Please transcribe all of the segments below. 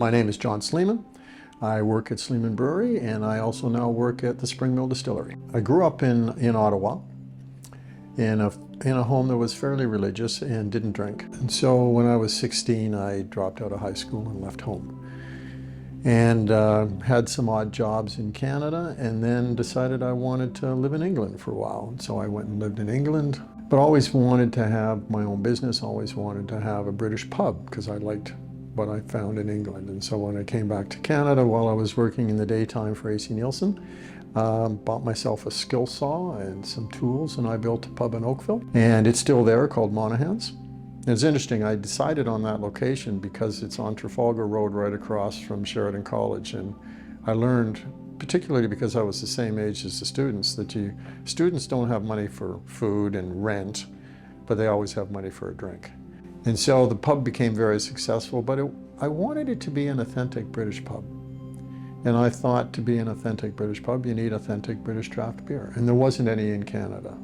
My name is John Sleeman. I work at Sleeman Brewery, and I also now work at the Spring Mill Distillery. I grew up in Ottawa in a home that was fairly religious and didn't drink. And so when I was 16, I dropped out of high school and left home. And had some odd jobs in Canada, and then decided I wanted to live in England for a while. And so I went and lived in England, but always wanted to have my own business, always wanted to have a British pub because I liked what I found in England. And so when I came back to Canada, while I was working in the daytime for AC Nielsen, bought myself a skill saw and some tools, and I built a pub in Oakville. And it's still there, called Monaghan's. It's interesting, I decided on that location because it's on Trafalgar Road right across from Sheridan College, and I learned, particularly because I was the same age as the students, that students don't have money for food and rent, but they always have money for a drink. And so the pub became very successful, but I wanted it to be an authentic British pub. And I thought, to be an authentic British pub, you need authentic British draft beer, and there wasn't any in Canada.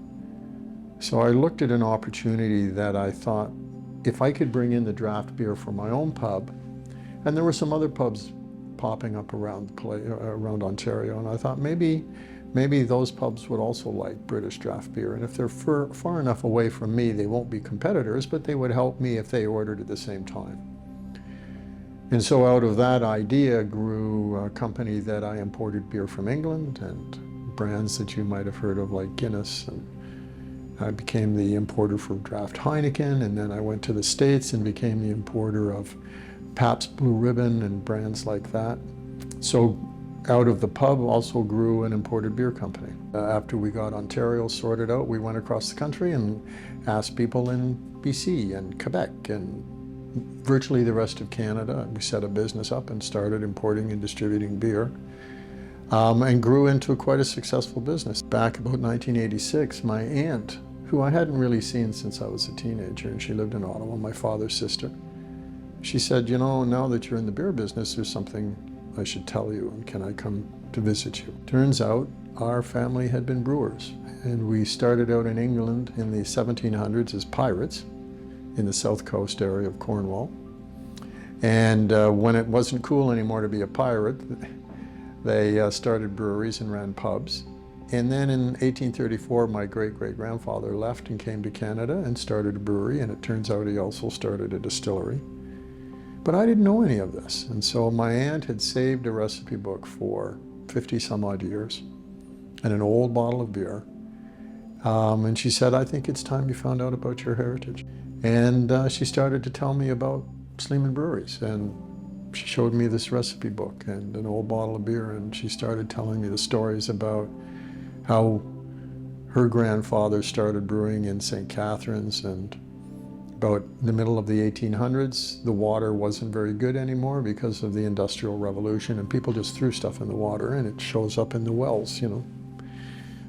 So I looked at an opportunity that I thought, if I could bring in the draft beer for my own pub, and there were some other pubs popping up around Ontario, and I thought maybe those pubs would also like British draft beer, and if they're far enough away from me, they won't be competitors, but they would help me if they ordered at the same time. And so out of that idea grew a company that I imported beer from England, and brands that you might have heard of like Guinness, and I became the importer for draft Heineken, and then I went to the States and became the importer of Pabst Blue Ribbon and brands like that. So out of the pub also grew an imported beer company. After we got Ontario sorted out, we went across the country and asked people in BC and Quebec and virtually the rest of Canada. We set a business up and started importing and distributing beer. And grew into quite a successful business. Back about 1986, my aunt, who I hadn't really seen since I was a teenager, and she lived in Ottawa, my father's sister, she said, you know, now that you're in the beer business, there's something I should tell you, and can I come to visit you? Turns out our family had been brewers, and we started out in England in the 1700s as pirates in the south coast area of Cornwall. And when it wasn't cool anymore to be a pirate, they started breweries and ran pubs. And then in 1834, my great-great-grandfather left and came to Canada and started a brewery, and it turns out he also started a distillery. But I didn't know any of this, and so my aunt had saved a recipe book for 50 some odd years and an old bottle of beer. And she said, I think it's time you found out about your heritage. And she started to tell me about Sleeman breweries, and she showed me this recipe book and an old bottle of beer, and she started telling me the stories about how her grandfather started brewing in St. Catharines, and about the middle of the 1800s, the water wasn't very good anymore because of the Industrial Revolution, and people just threw stuff in the water, and it shows up in the wells, you know.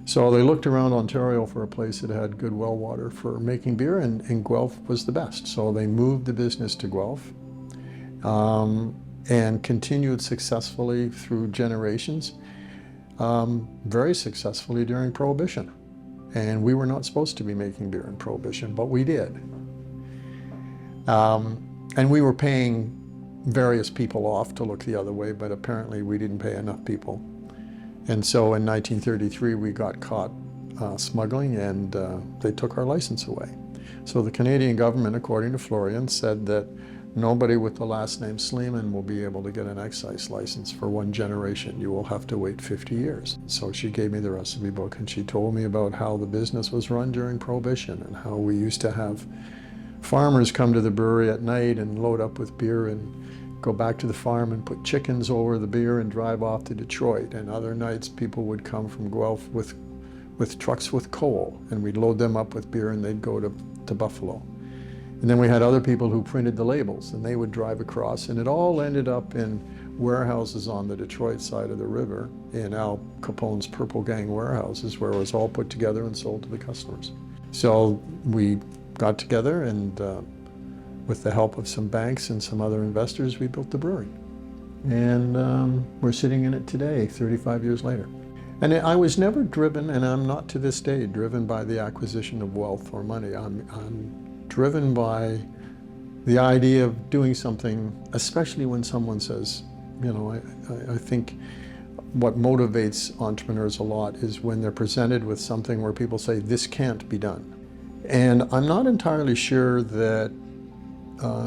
So they looked around Ontario for a place that had good well water for making beer, and Guelph was the best. So they moved the business to Guelph. And continued successfully through generations, very successfully during Prohibition. And we were not supposed to be making beer in Prohibition, but we did. And we were paying various people off to look the other way, but apparently we didn't pay enough people. And so in 1933, we got caught smuggling, and they took our license away. So the Canadian government, according to Florian, said that nobody with the last name Sleeman will be able to get an excise license for one generation. You will have to wait 50 years. So she gave me the recipe book, and she told me about how the business was run during Prohibition, and how we used to have farmers come to the brewery at night and load up with beer and go back to the farm and put chickens over the beer and drive off to Detroit. And other nights people would come from Guelph with trucks with coal, and we'd load them up with beer and they'd go to Buffalo. And then we had other people who printed the labels, and they would drive across, and it all ended up in warehouses on the Detroit side of the river, in Al Capone's Purple Gang warehouses, where it was all put together and sold to the customers. So we got together, and with the help of some banks and some other investors, we built the brewery. And we're sitting in it today, 35 years later. And I was never driven, and I'm not to this day, driven by the acquisition of wealth or money. I'm driven by The idea of doing something, especially when someone says, you know, I think what motivates entrepreneurs a lot is when they're presented with something where people say, this can't be done. And I'm not entirely sure that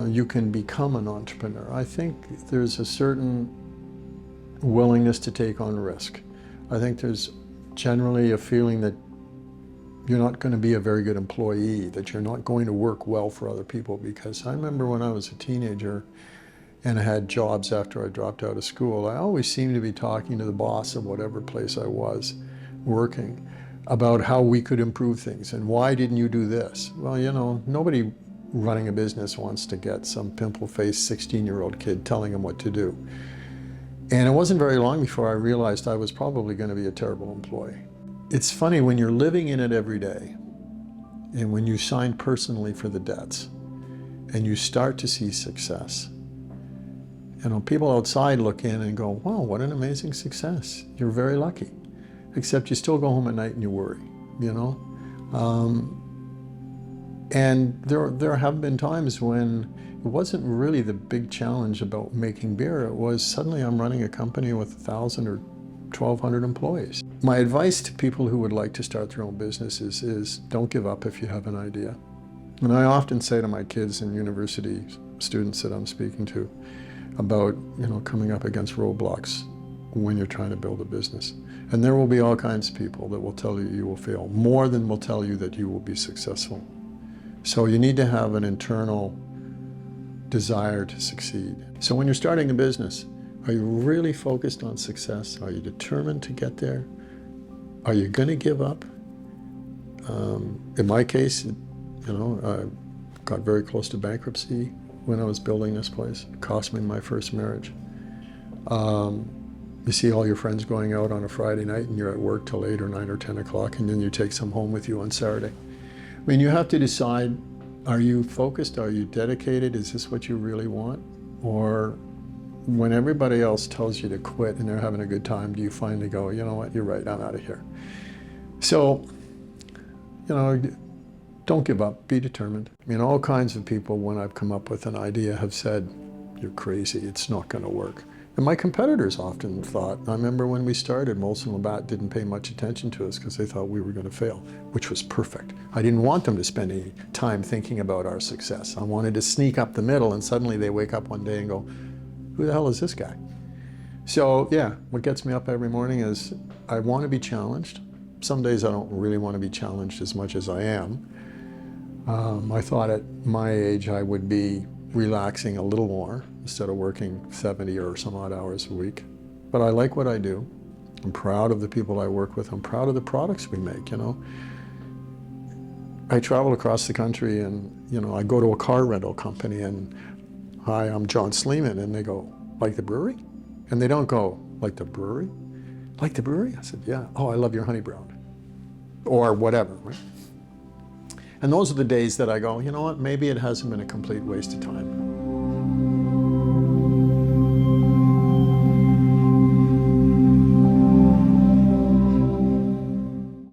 you can become an entrepreneur. I think there's a certain willingness to take on risk. I think there's generally a feeling that you're not going to be a very good employee, that you're not going to work well for other people. Because I remember when I was a teenager and I had jobs after I dropped out of school, I always seemed to be talking to the boss of whatever place I was working about how we could improve things and why didn't you do this? Well, you know, nobody running a business wants to get some pimple-faced 16-year-old kid telling them what to do. And it wasn't very long before I realized I was probably going to be a terrible employee. It's funny, when you're living in it every day and when you sign personally for the debts and you start to see success, you know, people outside look in and go, wow, what an amazing success. You're very lucky. Except you still go home at night and you worry, you know? And there have been times when it wasn't really the big challenge about making beer. It was suddenly I'm running a company with 1,000 or 1,200 employees. My advice to people who would like to start their own businesses is don't give up if you have an idea. And I often say to my kids and university students that I'm speaking to about, you know, coming up against roadblocks when you're trying to build a business. And there will be all kinds of people that will tell you you will fail, more than will tell you that you will be successful. So you need to have an internal desire to succeed. So when you're starting a business, are you really focused on success? Are you determined to get there? Are you going to give up? In my case, you know, I got very close to bankruptcy when I was building this place. It cost me my first marriage. You see all your friends going out on a Friday night and you're at work till 8 or 9 or 10 o'clock, and then you take some home with you on Saturday. I mean, you have to decide, are you focused? Are you dedicated? Is this what you really want? Or when everybody else tells you to quit and they're having a good time, do you finally go, you know what, you're right, I'm out of here. So, you know, don't give up, be determined. I mean, all kinds of people, when I've come up with an idea, have said, you're crazy, it's not going to work. And my competitors often thought, I remember when we started, Molson Labatt didn't pay much attention to us because they thought we were going to fail, which was perfect. I didn't want them to spend any time thinking about our success. I wanted to sneak up the middle, and suddenly they wake up one day and go, who the hell is this guy? So yeah, what gets me up every morning is I want to be challenged. Some days I don't really want to be challenged as much as I am. I thought at my age I would be relaxing a little more instead of working 70 or some odd hours a week. But I like what I do. I'm proud of the people I work with. I'm proud of the products we make, you know. I travel across the country and, you know, I go to a car rental company and, hi, I'm John Sleeman, and they go, like the brewery? And they don't go, like the brewery? Like the brewery? I said, yeah. Oh, I love your honey brown. Or whatever, right? And those are the days that I go, you know what, maybe it hasn't been a complete waste of time.